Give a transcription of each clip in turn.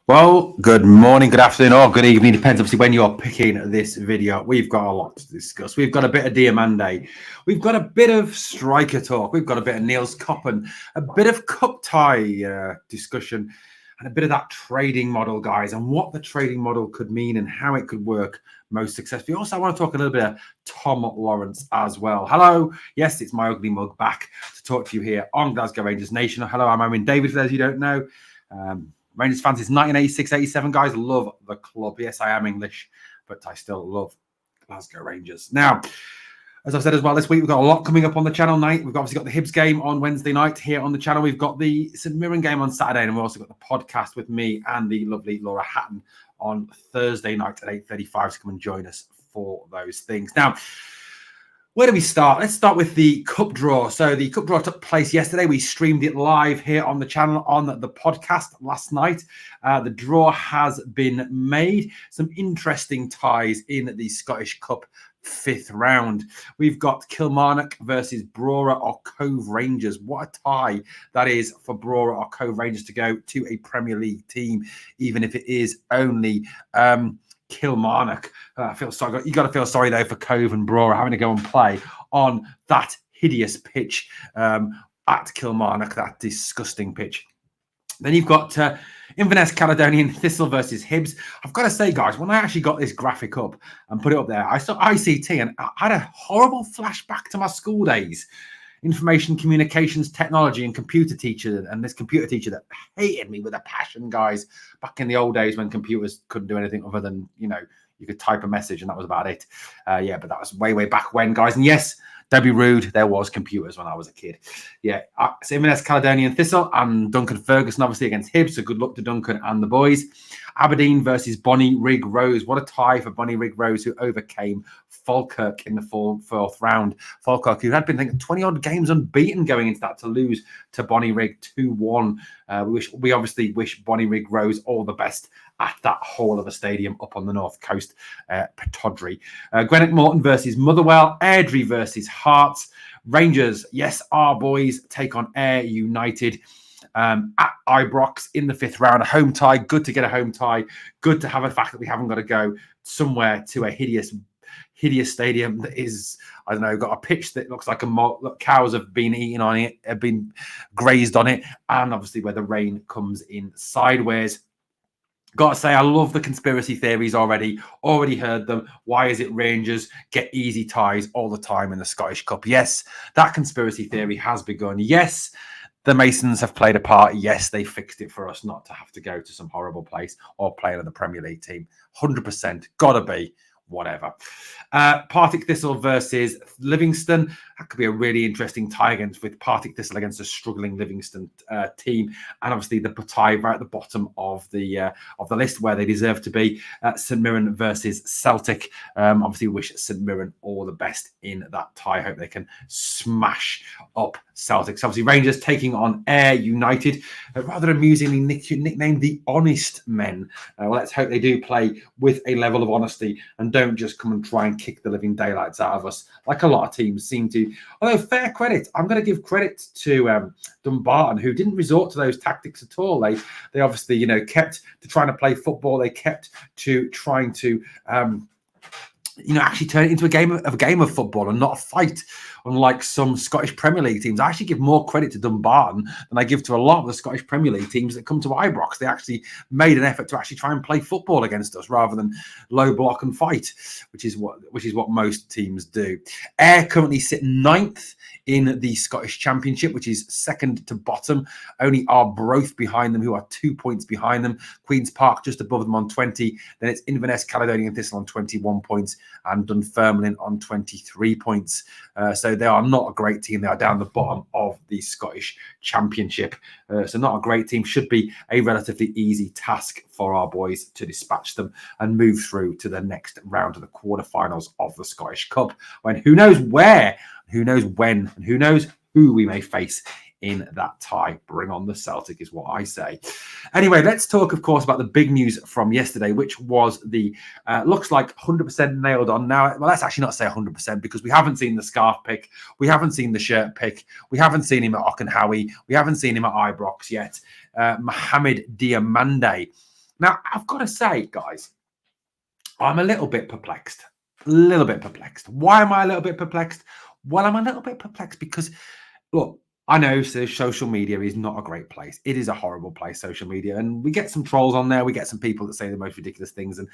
Well, good morning, good afternoon, or good evening. Depends obviously when you're picking this video. We've got a lot to discuss. We've got a bit of Diomande. We've got a bit of striker talk. We've got a bit of Niels Koppen, a bit of cup tie discussion, and a bit of that trading model, guys, and what the trading model could mean and how it could work most successfully. Also, I want to talk a little bit of Tom Lawrence as well. Hello. Yes, it's my ugly mug back to talk to you here on Glasgow Rangers Nation. Hello, I'm Owen David, for those who don't know. Rangers fans, it's 1986, 87, guys. Love the club. Yes, I am English, but I still love Glasgow Rangers. Now, as I've said as well, this week we've got a lot coming up on the channel night. We've obviously got the Hibs game on Wednesday night here on the channel. We've got the St Mirren game on Saturday, and we've also got the podcast with me and the lovely Laura Hatton on Thursday night at 8:35 to come and join us for those things. Now, where do we start? Let's start with the cup draw. So the cup draw took place yesterday. We streamed it live here on the channel on the podcast last night. The draw has been made. Some interesting ties in the Scottish Cup fifth round. We've got Kilmarnock versus Brora or Cove Rangers. What a tie that is for Brora or Cove Rangers to go to a Premier League team, even if it is only Kilmarnock. I feel sorry. You got to feel sorry though for Cove and Brora having to go and play on that hideous pitch at Kilmarnock, that disgusting pitch. Then you've got Inverness Caledonian Thistle versus Hibs. I've got to say, guys, when I actually got this graphic up and put it up there, I saw ICT and I had a horrible flashback to my school days. Information communications technology and computer teacher, and this computer teacher that hated me with a passion, guys, back in the old days when computers couldn't do anything other than, you could type a message and that was about it. But that was way back when, guys. And yes, don't be rude, there was computers when I was a kid. So Inverness Caledonian Thistle and Duncan Ferguson obviously against Hibs, so good luck to Duncan and the boys. Aberdeen versus Bonnie Rig Rose. What a tie for Bonnie Rig Rose, who overcame Falkirk in the fourth round. Falkirk, who had been, I think, 20-odd games unbeaten going into that, to lose to Bonnie Rig 2-1. We obviously wish Bonnie Rig Rose all the best at that hole of a stadium up on the north coast, Pittodrie. Greenock Morton versus Motherwell. Airdrie versus Hearts. Rangers, yes, our boys take on Ayr United at Ibrox in the fifth round. A home tie. Good to get a home tie. Good to have a fact that we haven't got to go somewhere to a hideous stadium that is, I don't know, got a pitch that looks like cows have been eaten on it, have been grazed on it, and obviously where the rain comes in sideways. Got to say, I love the conspiracy theories already heard them. Why is it Rangers get easy ties all the time in the Scottish Cup? Yes, that conspiracy theory has begun. Yes, the Masons have played a part. Yes, they fixed it for us not to have to go to some horrible place or play in the Premier League team. 100%. Gotta be. Whatever. Partick Thistle versus Livingston. That could be a really interesting tie with Partick Thistle against a struggling Livingston team, and obviously the tie right at the bottom of the list where they deserve to be. St Mirren versus Celtic. Obviously, wish St Mirren all the best in that tie. Hope they can smash up Celtic. So obviously, Rangers taking on Ayr United, rather amusingly nicknamed the Honest Men. Well, let's hope they do play with a level of honesty and don't just come and try and kick the living daylights out of us like a lot of teams seem to. Although fair credit, I'm going to give credit to Dumbarton, who didn't resort to those tactics at all. They obviously kept to trying to play football. They kept to trying to actually turn it into a game of football and not a fight, unlike some Scottish Premier League teams. I actually give more credit to Dumbarton than I give to a lot of the Scottish Premier League teams that come to Ibrox. They actually made an effort to actually try and play football against us rather than low block and fight, which is what most teams do. Ayr currently sit ninth in the Scottish Championship, which is second to bottom. Only Arbroath behind them, who are 2 points behind them. Queen's Park just above them on 20. Then it's Inverness Caledonian Thistle on 21 points and Dunfermline on 23 points. So they are not a great team. They are down the bottom of the Scottish Championship. So not a great team. Should be a relatively easy task for our boys to dispatch them and move through to the next round of the quarterfinals of the Scottish Cup, when who knows where, who knows when, and who knows who we may face in that tie. Bring on the Celtic is what I say. Anyway, let's talk, of course, about the big news from yesterday, which was the looks like 100% nailed on. Now, well, let's actually not say 100% because we haven't seen the scarf pick, we haven't seen the shirt pick, we haven't seen him at Auchenhowie, we haven't seen him at Ibrox yet. Mohamed Diomande Now, I've got to say, guys, I'm a little bit perplexed. A little bit perplexed. Why am I a little bit perplexed? Well, I'm a little bit perplexed because, look, I know social media is not a great place. It is a horrible place, social media. And we get some trolls on there. We get some people that say the most ridiculous things. And,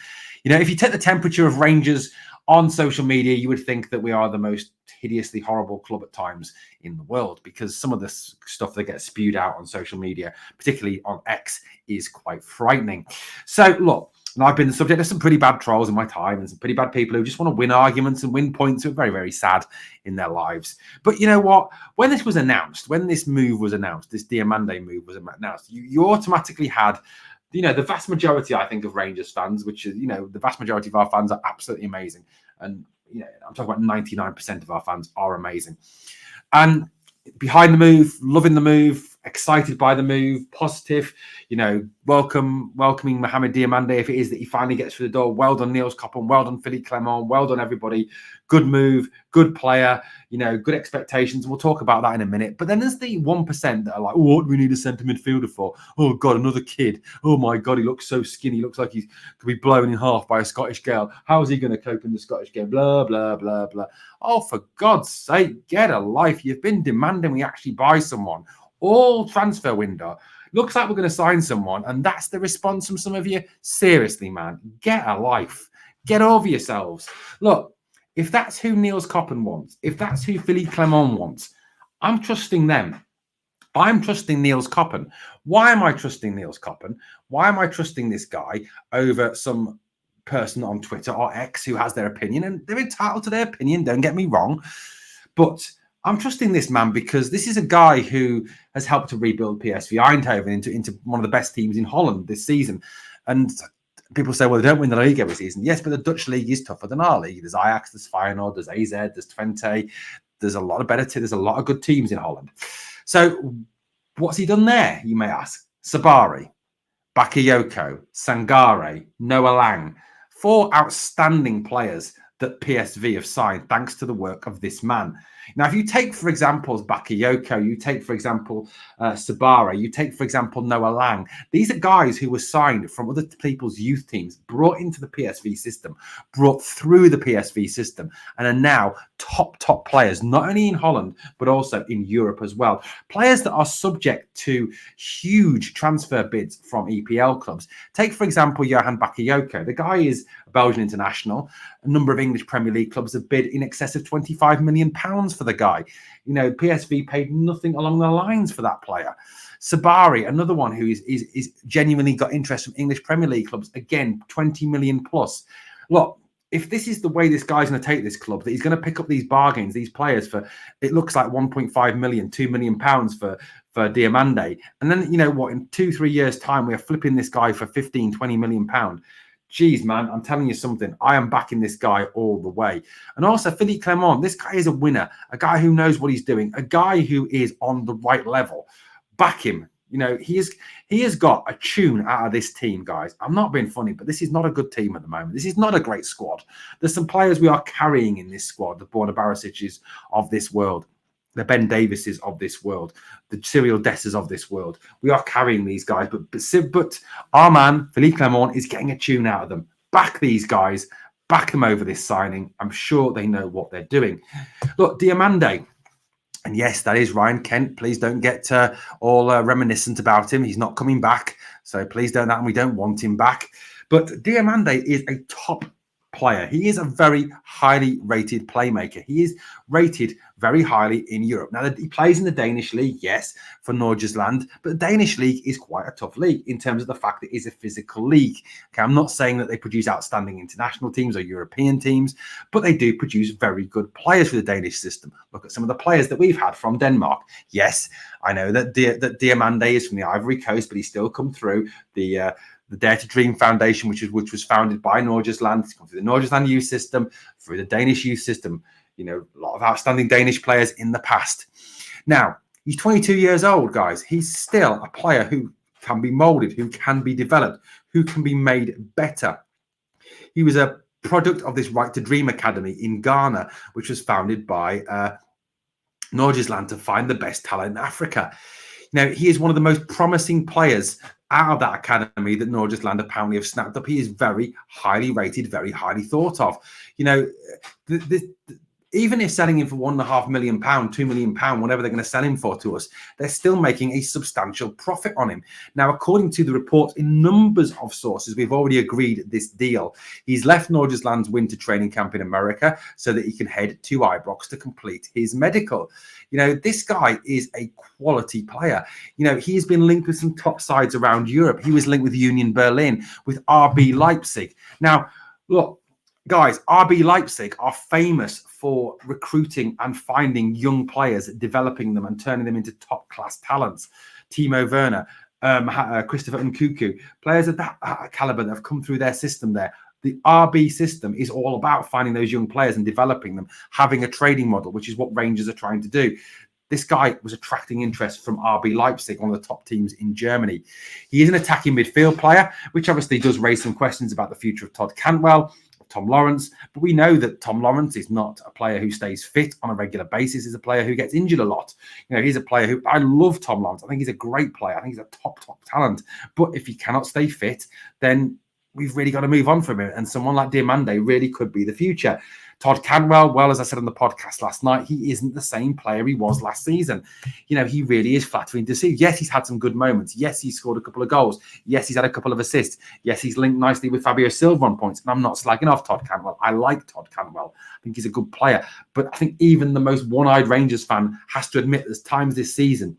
you know, if you take the temperature of Rangers on social media, you would think that we are the most hideously horrible club at times in the world, because some of the stuff that gets spewed out on social media, particularly on X, is quite frightening. So, look, and I've been the subject of some pretty bad trolls in my time and some pretty bad people who just want to win arguments and win points who are very, very sad in their lives. But you know what? When this was announced, when this move was announced, this Diomande move was announced, you automatically had, you know, the vast majority, I think, of Rangers fans, which is, you know, the vast majority of our fans are absolutely amazing. And, you know, I'm talking about 99% of our fans are amazing. And behind the move, loving the move, excited by the move, positive, you know, welcoming Mohamed Diomande if it is that he finally gets through the door. Well done, Niels Koppen. Well done, Philippe Clement. Well done, everybody. Good move, good player, you know, good expectations. We'll talk about that in a minute. But then there's the 1% that are like, oh, what do we need a centre midfielder for? Oh, God, another kid. Oh, my God, he looks so skinny. He looks like he could be blown in half by a Scottish gale. How is he going to cope in the Scottish game? Blah, blah, blah, blah. Oh, for God's sake, get a life. You've been demanding we actually buy someone all transfer window. Looks like we're going to sign someone, and that's the response from some of you. Seriously, man, get a life. Get over yourselves. Look, if that's who Niels Koppen wants, if that's who Philippe Clement wants, I'm trusting them. I'm trusting Niels Koppen. Why am I trusting Niels Koppen? Why am I trusting this guy over some person on Twitter or X who has their opinion? And they're entitled to their opinion, don't get me wrong. But I'm trusting this man because this is a guy who has helped to rebuild PSV Eindhoven into one of the best teams in Holland this season. And people say, well, they don't win the league every season. Yes, but the Dutch league is tougher than our league. There's Ajax, there's Feyenoord, there's AZ, there's Twente. There's a lot of there's a lot of good teams in Holland. So what's he done there, you may ask? Sabari, Bakayoko, Sangare, Noah Lang. 4 outstanding players that PSV have signed thanks to the work of this man. Now, if you take, for example, Bakayoko, you take, for example, Sabara, you take, for example, Noah Lang, these are guys who were signed from other people's youth teams, brought into the PSV system, brought through the PSV system, and are now top players, not only in Holland, but also in Europe as well. Players that are subject to huge transfer bids from EPL clubs. Take, for example, Johan Bakayoko. The guy is a Belgian international. A number of English Premier League clubs have bid in excess of £25 million for the guy. You know, PSV paid nothing along the lines for that player. Sabari, another one who is genuinely got interest from English Premier League clubs. Again, 20 million plus. Look, if this is the way this guy's going to take this club, that he's going to pick up these bargains, these players for, it looks like 1.5 million, £2 million for Diomande. And then, you know what, in 2-3 years' time, we are flipping this guy for 15, 20 million pounds. Geez, man, I'm telling you something. I am backing this guy all the way. And also, Philippe Clement, this guy is a winner, a guy who knows what he's doing, a guy who is on the right level. Back him. You know, he has got a tune out of this team, guys. I'm not being funny, but this is not a good team at the moment. This is not a great squad. There's some players we are carrying in this squad, the Borna Barisics of this world, the Ben Davises of this world, the Cyril Dessers of this world. We are carrying these guys, but our man, Philippe Clement, is getting a tune out of them. Back these guys, back them over this signing. I'm sure they know what they're doing. Look, Diomande. And yes, that is Ryan Kent. Please don't get all reminiscent about him. He's not coming back. So please don't, and we don't want him back. But Diomande is a top player. He is a very highly rated playmaker. He is rated very highly in Europe. Now, he plays in the Danish league, yes, for Norgesland, but the Danish league is quite a tough league in terms of the fact that it is a physical league. Okay, I'm not saying that they produce outstanding international teams or European teams, but they do produce very good players for the Danish system. Look at some of the players that we've had from Denmark. Yes, I know that Diomande is from the Ivory Coast, but he's still come through the Dare to Dream Foundation, which was founded by Norgesland. It's come through the Norgesland youth system, through the Danish youth system. You know, a lot of outstanding Danish players in the past. Now, he's 22 years old, guys. He's still a player who can be molded, who can be developed, who can be made better. He was a product of this Right to Dream Academy in Ghana, which was founded by Norgesland to find the best talent in Africa. You know, he is one of the most promising players out of that academy that Nordjylland apparently have snapped up. He is very highly rated, very highly thought of. You know, even if selling him for £1.5 million, £2 million, whatever they're going to sell him for to us, they're still making a substantial profit on him. Now, according to the report in numbers of sources, we've already agreed this deal. He's left Nordjylland's winter training camp in America so that he can head to Ibrox to complete his medical. You know, this guy is a quality player. You know, he has been linked with some top sides around Europe. He was linked with Union Berlin, with RB Leipzig. Now, look, guys, RB Leipzig are famous for recruiting and finding young players, developing them and turning them into top-class talents. Timo Werner, Christopher Nkunku, players of that caliber that have come through their system there. The RB system is all about finding those young players and developing them, having a trading model, which is what Rangers are trying to do. This guy was attracting interest from RB Leipzig, one of the top teams in Germany. He is an attacking midfield player, which obviously does raise some questions about the future of Todd Cantwell, Tom Lawrence, but we know that Tom Lawrence is not a player who stays fit on a regular basis. He's a player who gets injured a lot. You know, he's a player who, I love Tom Lawrence. I think he's a great player. I think he's a top talent. But if he cannot stay fit, then we've really got to move on from him. And someone like Diomande really could be the future. Todd Cantwell, well, as I said on the podcast last night, he isn't the same player he was last season. You know, he really is flattering to see. Yes, he's had some good moments. Yes, he's scored a couple of goals. Yes, he's had a couple of assists. Yes, he's linked nicely with Fabio Silva on points. And I'm not slagging off Todd Cantwell. I like Todd Cantwell. I think he's a good player. But I think even the most one-eyed Rangers fan has to admit there's times this season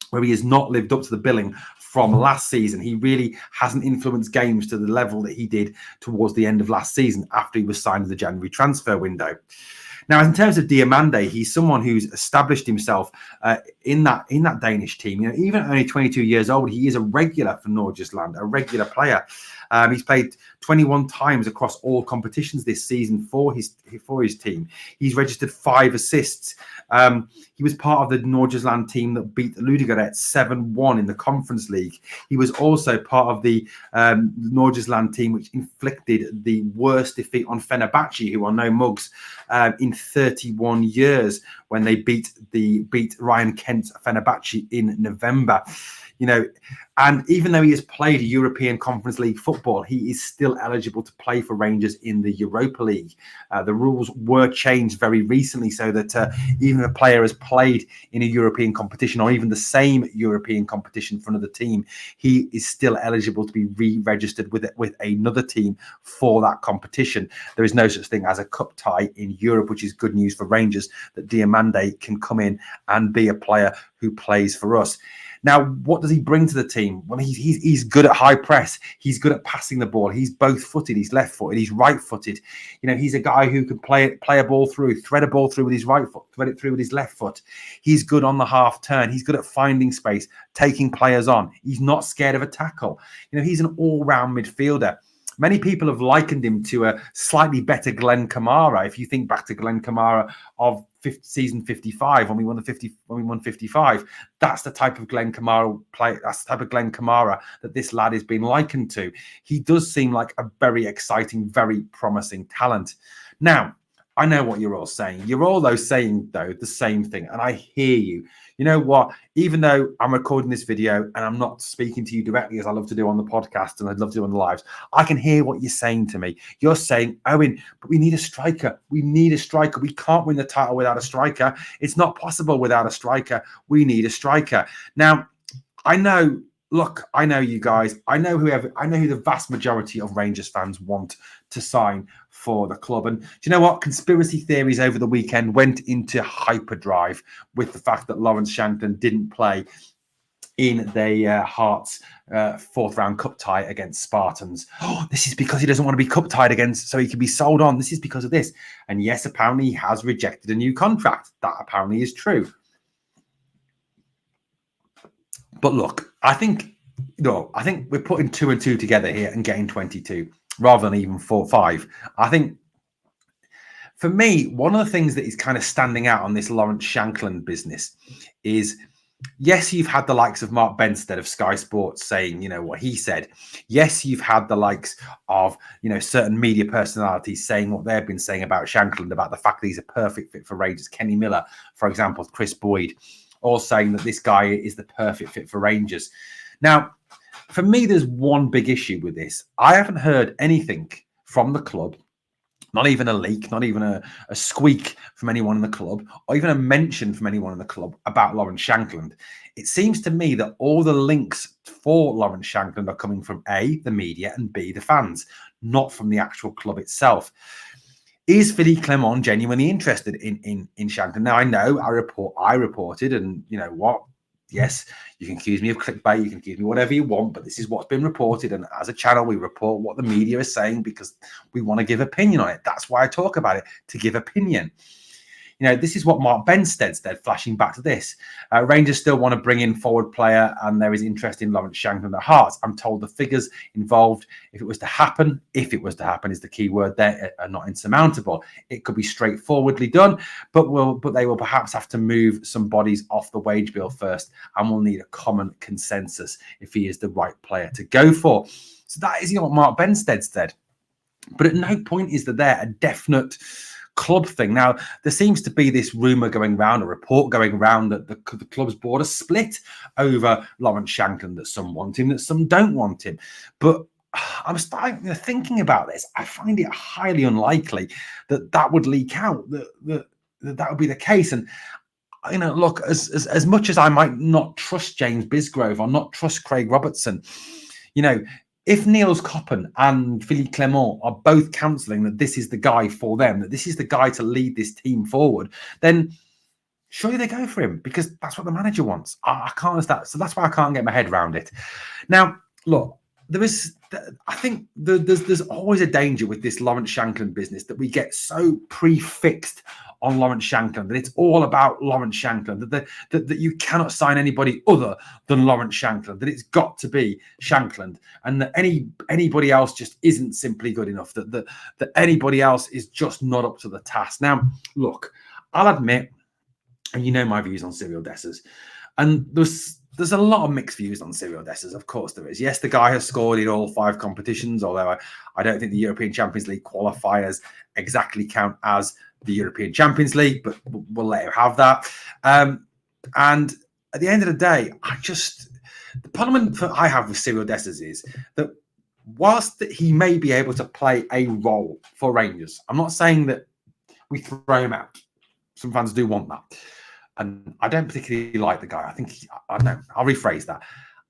where he has not lived up to the billing from last season. He really hasn't influenced games to the level that he did towards the end of last season after he was signed in the January transfer window. Now, in terms of Diomande, he's someone who's established himself in that Danish team. You know, even only 22 years old, he is a regular for Nordjylland, a regular player. He's played 21 times across all competitions this season for his team. He's registered 5 assists. He was part of the Nordjylland team that beat Ludogorets 7-1 in the Conference League. He was also part of the Nordjylland team which inflicted the worst defeat on Fenerbahce, who are no mugs, in 31 years when they beat Ryan Kent's Fenerbahce in November. You know, and even though he has played European Conference League football, he is still eligible to play for Rangers in the Europa League. The rules were changed very recently so that even if a player has played in a European competition or even the same European competition for another team, he is still eligible to be re-registered with another team for that competition. There is no such thing as a cup tie in Europe, which is good news for Rangers, that Diomande can come in and be a player who plays for us. Now, what does he bring to the team? Well, he's good at high press. He's good at passing the ball. He's both-footed. He's left-footed. He's right-footed. You know, he's a guy who can play a ball through, thread a ball through with his right foot, thread it through with his left foot. He's good on the half turn. He's good at finding space, taking players on. He's not scared of a tackle. You know, he's an all-round midfielder. Many people have likened him to a slightly better Glenn Kamara. If you think back to Glenn Kamara of season 55, when we won 55, that's the type of Glenn Kamara play. That's the type of Glenn Kamara that this lad is being likened to. He does seem like a very exciting, very promising talent. Now, I know what you're all saying. You're all though saying though the same thing, and I hear you. You know what? Even though I'm recording this video and I'm not speaking to you directly as I love to do on the podcast and I'd love to do on the lives, I can hear what you're saying to me. You're saying, Owen, but we need a striker. We need a striker. We can't win the title without a striker. It's not possible without a striker. We need a striker. Now, I know. Look, I know you guys. I know who the vast majority of Rangers fans want to sign for the club. And do you know what? Conspiracy theories over the weekend went into hyperdrive with the fact that Lawrence Shankland didn't play in the Hearts 4th round cup tie against Spartans. Oh, this is because he doesn't want to be cup tied against, so he can be sold on. This is because of this. And yes, apparently he has rejected a new contract. That apparently is true. But look, I think we're putting 2 and 2 together here and getting 22 rather than even 4-5. I think for me, one of the things that is kind of standing out on this Lawrence Shankland business is, yes, you've had the likes of Mark Benstead of Sky Sports saying, you know, what he said. Yes, you've had the likes of, you know, certain media personalities saying what they've been saying about Shankland, about the fact that he's a perfect fit for Rangers. Kenny Miller, for example, Chris Boyd. all saying that this guy is the perfect fit for Rangers. Now, for me, there's one big issue with this. I haven't heard anything from the club, not even a leak, not even a squeak from anyone in the club, or even a mention from anyone in the club about Lawrence Shankland. It seems to me that all the links for Lawrence Shankland are coming from A, the media, and B, the fans, not from the actual club itself. Is Philippe Clement genuinely interested in Shankland? Now, I know I reported, and you know what? Yes, you can accuse me of clickbait, you can accuse me whatever you want, but this is what's been reported. And as a channel, we report what the media is saying because we want to give opinion on it. That's why I talk about it, to give opinion. You know, this is what Mark Benstead said, flashing back to this. Rangers still want to bring in forward player, and there is interest in Lawrence Shankland at Hearts. I'm told the figures involved, if it was to happen is the key word there, are not insurmountable. It could be straightforwardly done, but they will perhaps have to move some bodies off the wage bill first, and we'll need a common consensus if he is the right player to go for. So that is what Mark Benstead said. But at no point is there a definite club thing. Now, there seems to be this rumour going around, a report going around that the club's board are split over Lawrence Shankland, that some want him, that some don't want him. But I'm starting thinking about this. I find it highly unlikely that would leak out, that would be the case. And you know, look, as much as I might not trust James Bisgrove or not trust Craig Robertson, you know, if Niels Koppen and Philippe Clement are both counselling that this is the guy for them, that this is the guy to lead this team forward, then surely they go for him, because that's what the manager wants. I can't understand. So that's why I can't get my head around it. Now, look, I think there's always a danger with this Lawrence Shankland business, that we get so prefixed on Lawrence Shankland, that it's all about Lawrence Shankland, that you cannot sign anybody other than Lawrence Shankland, that it's got to be Shankland, and that anybody else just isn't simply good enough, that anybody else is just not up to the task. Now, look, I'll admit, and you know my views on Cyril Dessers, and there's a lot of mixed views on Cyril Dessers. Of course there is. Yes, the guy has scored in all 5 competitions, although I don't think the European Champions League qualifiers exactly count as the European Champions League, but we'll let him have that. And at the end of the day, the problem that I have with Cyril Dessers is that whilst he may be able to play a role for Rangers, I'm not saying that we throw him out. Some fans do want that. And I don't particularly like the guy. I don't know. I'll rephrase that.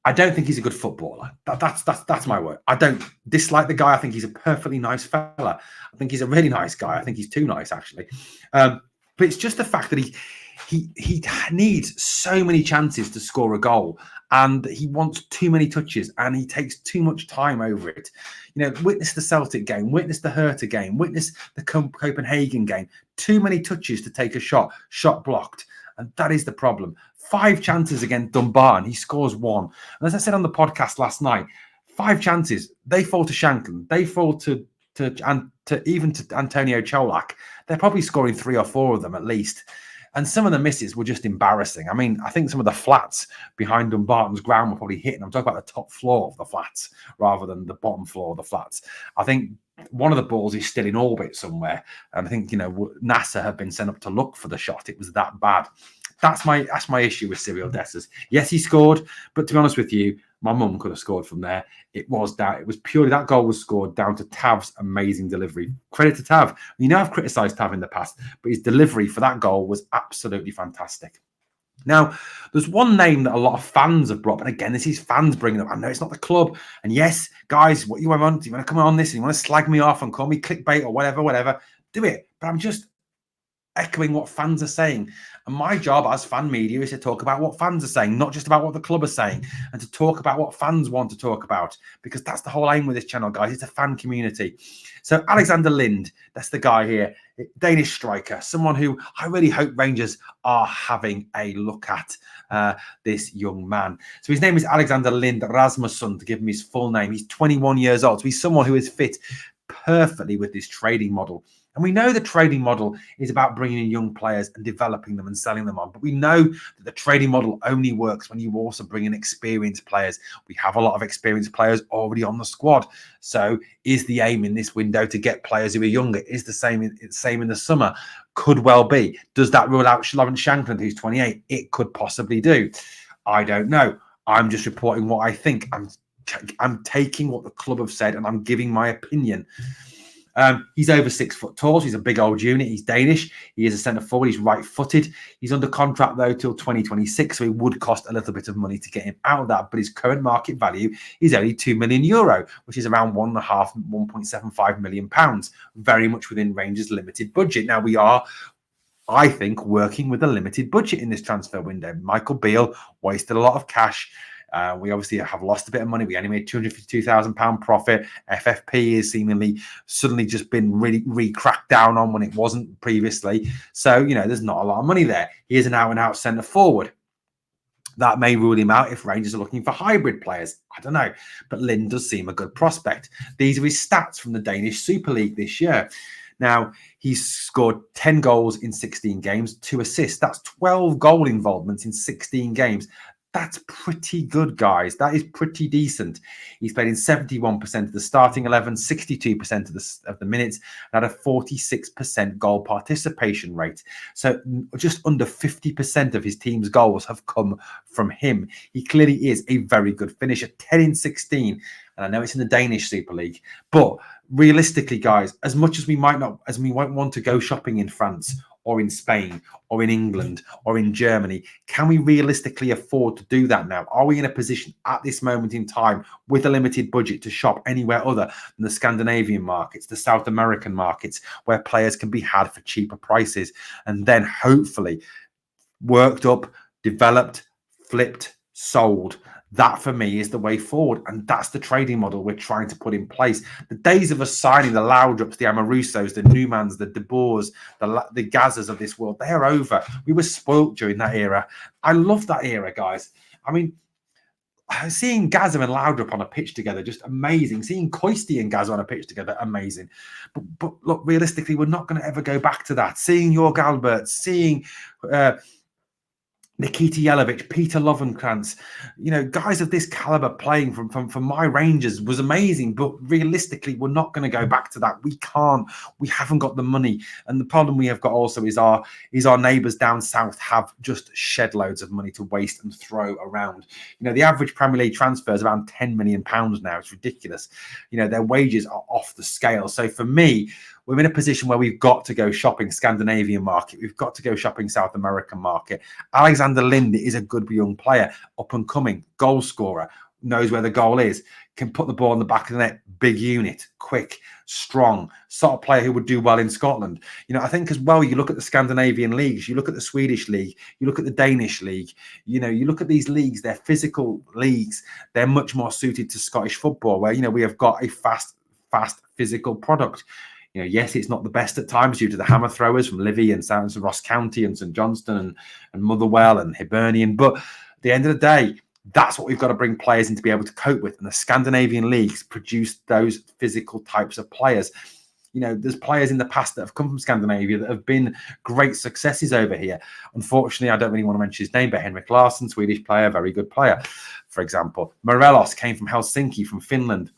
I don't think he's a good footballer. That's my word. I don't dislike the guy. I think he's a perfectly nice fella. I think he's a really nice guy. I think he's too nice, actually. But it's just the fact that he needs so many chances to score a goal, and he wants too many touches, and he takes too much time over it. You know, witness the Celtic game, witness the Hertha game, witness the Copenhagen game. Too many touches to take a shot blocked. And that is the problem. 5 chances against Dumbarton, he scores 1. And as I said on the podcast last night, 5 chances, they fall to Shankland, they fall to Antonio Cholak. They're probably scoring 3 or 4 of them at least. And some of the misses were just embarrassing. I mean, I think some of the flats behind Dumbarton's ground were probably hitting. I'm talking about the top floor of the flats rather than the bottom floor of the flats. I think one of the balls is still in orbit somewhere. And I think, you know, NASA have been sent up to look for the shot. It was that bad. That's my issue with Cyril Dessers. Yes, he scored, but to be honest with you, my mum could have scored from there. It was purely that goal was scored down to Tav's amazing delivery. Credit to Tav. You know, I've criticised Tav in the past, but his delivery for that goal was absolutely fantastic. Now, there's one name that a lot of fans have brought, and again, this is fans bringing up. I know it's not the club, and yes, guys, what you want? Do you want to come on this and you want to slag me off and call me clickbait or whatever? Do it. But I'm just echoing what fans are saying. And my job as fan media is to talk about what fans are saying, not just about what the club are saying, and to talk about what fans want to talk about, because that's the whole aim with this channel, guys. It's a fan community. So Alexander Lind, that's the guy here, Danish striker, someone who I really hope Rangers are having a look at, this young man. So his name is Alexander Lind Rasmussen, to give him his full name. He's 21 years old. So he's someone who is fit perfectly with this trading model. And we know the trading model is about bringing in young players and developing them and selling them on. But we know that the trading model only works when you also bring in experienced players. We have a lot of experienced players already on the squad. So is the aim in this window to get players who are younger? Is the same in the summer? Could well be. Does that rule out Lawrence Shankland, who's 28? It could possibly do. I don't know. I'm just reporting what I think. I'm taking what the club have said and I'm giving my opinion. He's over 6 foot tall. So he's a big old unit. He's Danish. He is a centre forward. He's right-footed. He's under contract though till 2026, so it would cost a little bit of money to get him out of that. But his current market value is only €2 million, which is around £1.75 million. Very much within Rangers' limited budget. Now we are, I think, working with a limited budget in this transfer window. Michael Beale wasted a lot of cash. We obviously have lost a bit of money. We only made £252,000 profit. FFP is seemingly suddenly just been really re-cracked down on when it wasn't previously. So, there's not a lot of money there. He is an out-and-out centre forward. That may rule him out if Rangers are looking for hybrid players. I don't know. But Lind does seem a good prospect. These are his stats from the Danish Super League this year. Now, he's scored 10 goals in 16 games, 2 assists. That's 12 goal involvements in 16 games. That's pretty good, guys. That is pretty decent. He's played in 71% of the starting 11, 62% of the minutes, and had a 46% goal participation rate. So just under 50% of his team's goals have come from him. He clearly is a very good finisher, 10 in 16. And I know it's in the Danish Super League, but realistically, guys, as much as we won't want to go shopping in France or in Spain or in England or in Germany, can we realistically afford to do that now? Are we in a position at this moment in time with a limited budget to shop anywhere other than the Scandinavian markets, the South American markets, where players can be had for cheaper prices and then hopefully worked up, developed, flipped, sold? That for me is the way forward, and that's the trading model we're trying to put in place. The days of us signing the Laudrups, the Amarusos, the Newmans, the De Boers, the Gazas of this world, they are over. We were spoilt during that era. I love that era, guys. I mean, seeing Gaza and Laudrup on a pitch together, just amazing. Seeing Koisti and Gaza on a pitch together, amazing. But look, realistically, we're not going to ever go back to that. Seeing Jörg Albert, seeing Nikita Jelavic, Peter Lovenkrantz, guys of this caliber playing from my Rangers was amazing. But realistically, we're not going to go back to that. We can't. We haven't got the money. And the problem we have got also is our neighbours down south have just shed loads of money to waste and throw around. The average Premier League transfer is around £10 million now. It's ridiculous. Their wages are off the scale. So for me, we're in a position where we've got to go shopping Scandinavian market. We've got to go shopping South American market. Alexander Lind is a good young player, up and coming, goal scorer, knows where the goal is, can put the ball in the back of the net, big unit, quick, strong, sort of player who would do well in Scotland. I think as well, you look at the Scandinavian leagues, you look at the Swedish league, you look at the Danish league, you look at these leagues, they're physical leagues. They're much more suited to Scottish football, where, we have got a fast physical product. Yes, it's not the best at times due to the hammer throwers from Livy and Ross County and St Johnstone and Motherwell and Hibernian. But at the end of the day, that's what we've got to bring players in to be able to cope with. And the Scandinavian leagues produce those physical types of players. There's players in the past that have come from Scandinavia that have been great successes over here. Unfortunately, I don't really want to mention his name, but Henrik Larsson, Swedish player, very good player, for example. Morelos came from Helsinki, from Finland.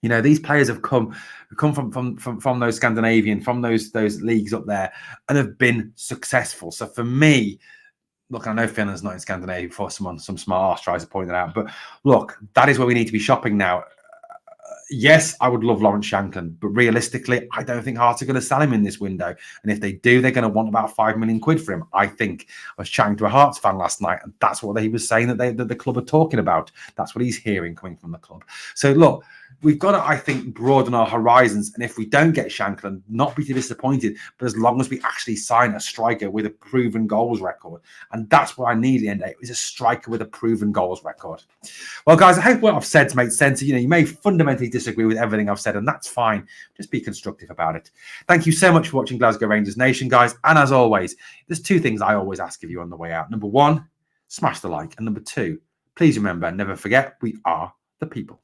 These players have come from those Scandinavian, from those leagues up there, and have been successful. So for me, look, I know Finland's not in Scandinavia before some smart arse tries to point that out, but look, that is where we need to be shopping now. Yes, I would love Lawrence Shankland, but realistically, I don't think Hearts are going to sell him in this window. And if they do, they're going to want about £5 million for him. I think I was chatting to a Hearts fan last night, and that's what he was saying that the club are talking about. That's what he's hearing coming from the club. So look, we've got to, I think, broaden our horizons. And if we don't get Shankland, not be too disappointed, but as long as we actually sign a striker with a proven goals record. And that's what I need at the end of the day, is a striker with a proven goals record. Well, guys, I hope what I've said makes sense. You may fundamentally disagree with everything I've said, and that's fine. Just be constructive about it. Thank you so much for watching Glasgow Rangers Nation, guys. And as always, there's 2 things I always ask of you on the way out. Number 1, smash the like. And number 2, please remember, never forget, we are the people.